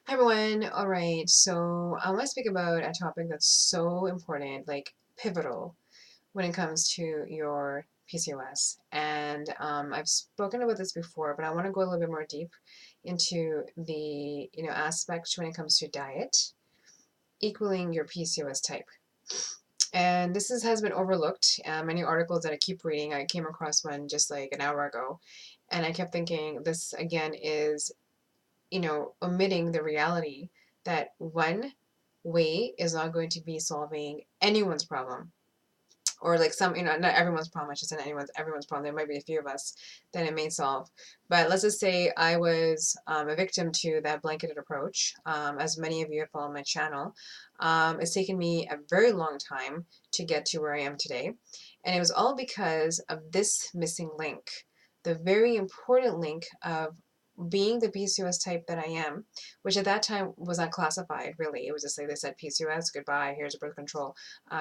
Hi everyone. All right, so I want to speak about a topic that's so important, like pivotal, when it comes to your PCOS. And I've spoken about this before, but I want to go a little bit more deep into the aspect when it comes to diet equaling your PCOS type. And has been overlooked. Many articles that I keep reading, I came across one just like an hour ago, and I kept thinking this again is omitting the reality that one way is not going to be solving anyone's problem. Or like not everyone's problem, I should say not everyone's problem. There might be a few of us that it may solve. But let's just say I was a victim to that blanketed approach. As many of you have followed my channel, it's taken me a very long time to get to where I am today. And it was all because of this missing link, the very important link of being the PCOS type that I am, which at that time was not classified really. It was just like they said PCOS, goodbye, here's a birth control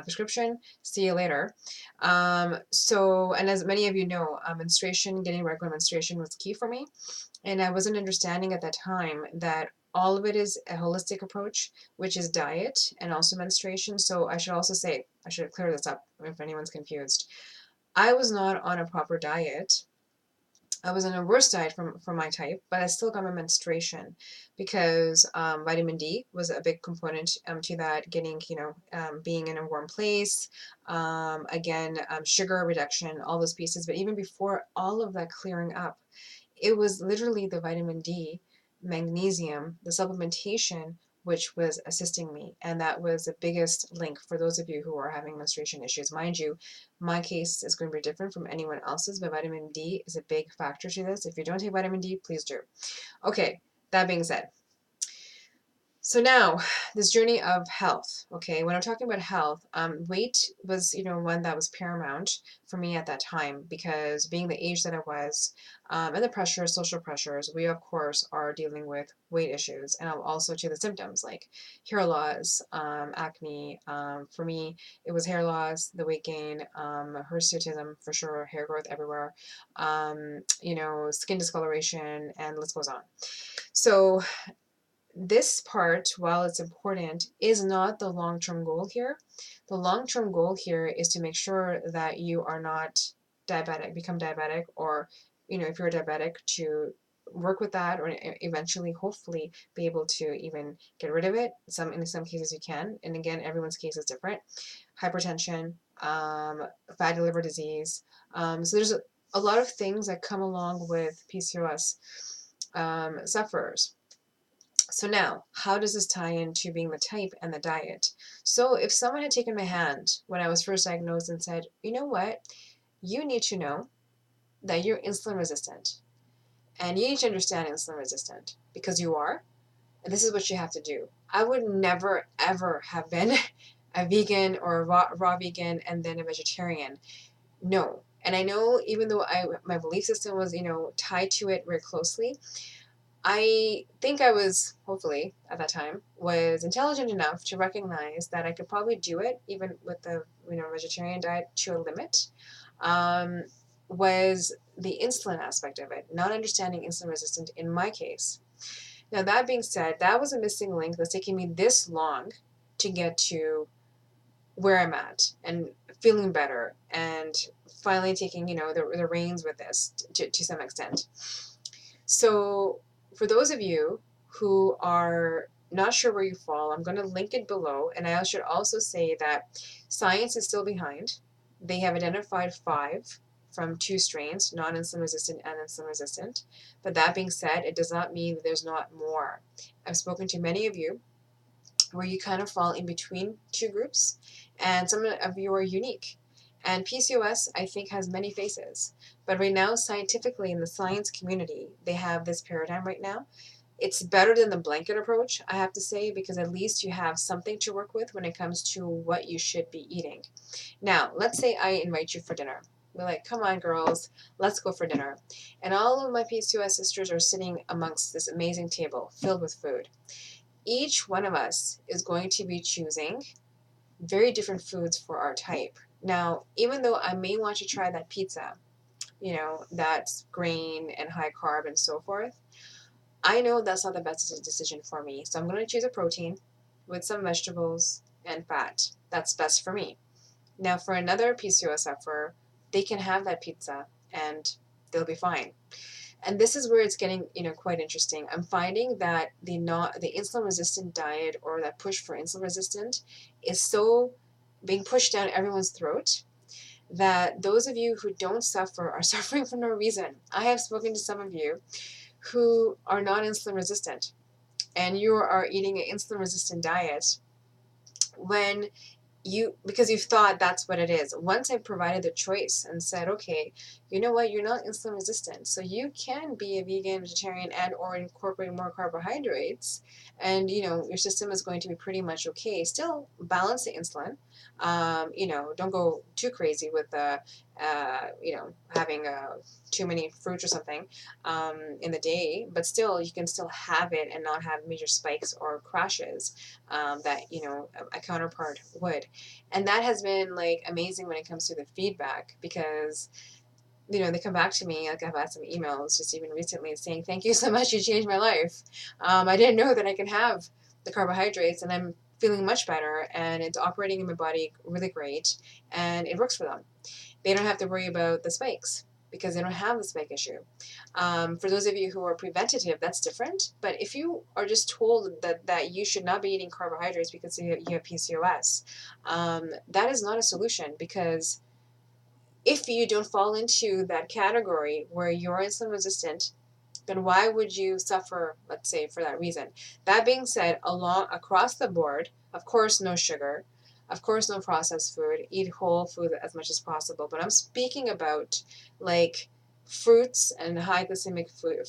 prescription, see you later. And as many of you know, menstruation, getting regular menstruation was key for me. And I wasn't understanding at that time that all of it is a holistic approach, which is diet and also menstruation. So I should also say, I should clear this up if anyone's confused. I was not on a proper diet. I was on a worse diet for my type, but I still got my menstruation because vitamin D was a big component to that, getting, being in a warm place, sugar reduction, all those pieces. But even before all of that clearing up, it was literally the vitamin D, magnesium, the supplementation, which was assisting me. And that was the biggest link for those of you who are having menstruation issues. Mind you, my case is going to be different from anyone else's, but vitamin D is a big factor to this. If you don't take vitamin D, please do. Okay, that being said, so now, this journey of health, okay, when I'm talking about health, weight was, one that was paramount for me at that time because being the age that I was, and the pressures, social pressures, we of course are dealing with weight issues and also to the symptoms like hair loss, acne. For me, it was hair loss, the weight gain, hirsutism for sure, hair growth everywhere, skin discoloration, and the list goes on. So this part, while it's important, is not the long-term goal here. The long-term goal here is to make sure that you are not diabetic, become diabetic, or, if you're diabetic, to work with that or eventually, hopefully, be able to even get rid of it. In some cases you can, and again, everyone's case is different. Hypertension, fatty liver disease. So there's a lot of things that come along with PCOS sufferers. So now, how does this tie into being the type and the diet? So if someone had taken my hand when I was first diagnosed and said, you know what, you need to know that you're insulin resistant and you need to understand insulin resistant because you are, and this is what you have to do. I would never ever have been a vegan or a raw vegan and then a vegetarian. No. And I know even though my belief system was, tied to it very closely, I think I was, hopefully, at that time, was intelligent enough to recognize that I could probably do it, even with the, vegetarian diet to a limit, um, was the insulin aspect of it, not understanding insulin resistant in my case. Now, that being said, that was a missing link that's taking me this long to get to where I'm at and feeling better and finally taking, the reins with this to some extent. So, for those of you who are not sure where you fall, I'm going to link it below. And I should also say that science is still behind. They have identified 5 from 2 strains, non-insulin resistant and insulin resistant. But that being said, it does not mean that there's not more. I've spoken to many of you where you kind of fall in between 2 groups, and some of you are unique. And PCOS, I think, has many faces. But right now, scientifically, in the science community, they have this paradigm right now. It's better than the blanket approach, I have to say, because at least you have something to work with when it comes to what you should be eating. Now, let's say I invite you for dinner. We're like, come on, girls, let's go for dinner. And all of my PCOS sisters are sitting amongst this amazing table filled with food. Each one of us is going to be choosing very different foods for our type. Now, even though I may want to try that pizza, that's grain and high carb and so forth, I know that's not the best decision for me, so I'm going to choose a protein with some vegetables and fat. That's best for me. Now, for another PCOS sufferer, they can have that pizza and they'll be fine. And this is where it's getting, quite interesting. I'm finding that the insulin resistant diet, or that push for insulin resistant, is so being pushed down everyone's throat that those of you who don't suffer are suffering for no reason. I have spoken to some of you who are not insulin resistant, and you are eating an insulin resistant diet when because you've thought that's what it is. Once I provided the choice and said, okay, you know what, you're not insulin resistant, so you can be a vegan, vegetarian, and or incorporate more carbohydrates, and your system is going to be pretty much okay. Still balance the insulin. Don't go too crazy with having too many fruits or something in the day, but still you can still have it and not have major spikes or crashes that a counterpart would. And that has been like amazing when it comes to the feedback, because they come back to me. Like, I've had some emails just even recently saying, thank you so much, you changed my life. I didn't know that I can have the carbohydrates, and I'm feeling much better, and it's operating in my body really great, and it works for them. They don't have to worry about the spikes because they don't have the spike issue. For those of you who are preventative, that's different. But if you are just told that you should not be eating carbohydrates because you have PCOS, that is not a solution, because if you don't fall into that category where you're insulin resistant, then why would you suffer, let's say, for that reason? That being said, across the board, of course, no sugar, of course, no processed food, eat whole food as much as possible. But I'm speaking about like fruits and high glycemic food,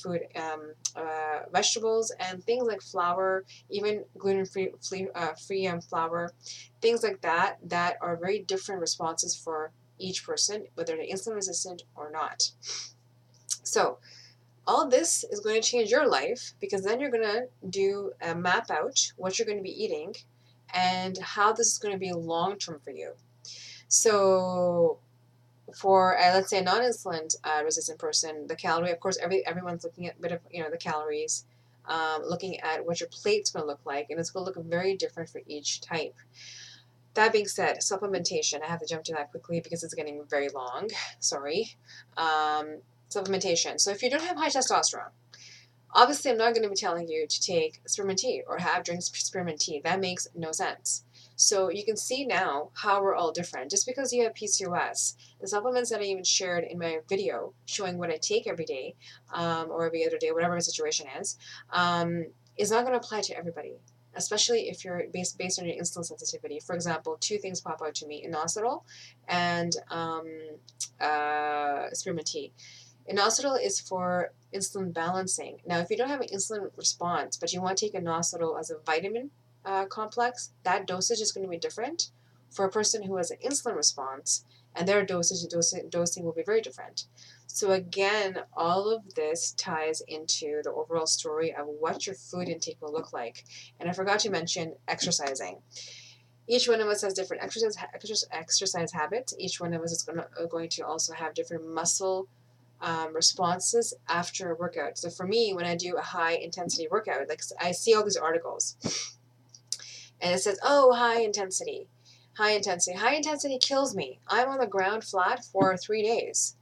vegetables, and things like flour, even gluten-free flour, things like that are very different responses for each person, whether they're insulin resistant or not. So all this is going to change your life, because then you're going to do a map out what you're going to be eating and how this is going to be long term for you. So for let's say a non-insulin resistant person, the calorie, of course, everyone's looking at a bit of the calories, looking at what your plate's going to look like, and it's going to look very different for each type. That being said, supplementation, I have to jump to that quickly because it's getting very long. Sorry. Supplementation. So if you don't have high testosterone, obviously I'm not going to be telling you to take spearmint tea or drink spearmint tea. That makes no sense. So you can see now how we're all different. Just because you have PCOS, the supplements that I even shared in my video showing what I take every day, or every other day, whatever my situation is not going to apply to everybody, especially if you're based on your insulin sensitivity. For example, two things pop out to me: inositol and spearmint tea. Inositol is for insulin balancing. Now, if you don't have an insulin response, but you want to take inositol as a vitamin complex, that dosage is going to be different for a person who has an insulin response, and their dosing will be very different. So again, all of this ties into the overall story of what your food intake will look like. And I forgot to mention exercising. Each one of us has different exercise habits. Each one of us is going to also have different muscle responses after a workout. So for me, when I do a high intensity workout, like I see all these articles and it says, oh, high intensity kills me. I'm on the ground flat for 3 days.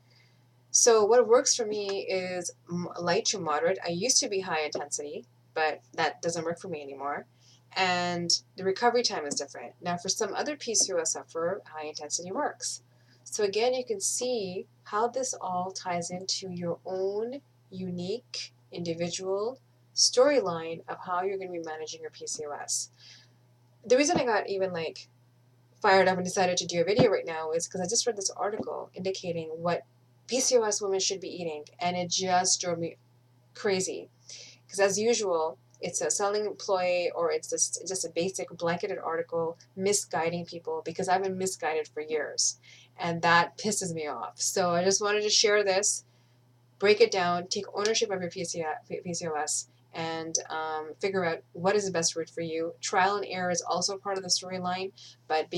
So what works for me is light to moderate. I used to be high intensity, but that doesn't work for me anymore. And the recovery time is different. Now, for some other PCOS sufferer, high intensity works. So again, you can see how this all ties into your own unique individual storyline of how you're going to be managing your PCOS. The reason I got even fired up and decided to do a video right now is because I just read this article indicating what PCOS women should be eating, and it just drove me crazy. Because as usual, it's a selling ploy, or it's just a basic blanketed article misguiding people, because I've been misguided for years, and that pisses me off. So I just wanted to share this, break it down, take ownership of your PCOS, and figure out what is the best route for you. Trial and error is also part of the storyline, but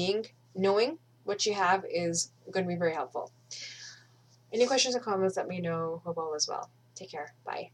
knowing what you have is going to be very helpful. Any questions or comments, let me know. Hope all is well. Take care. Bye.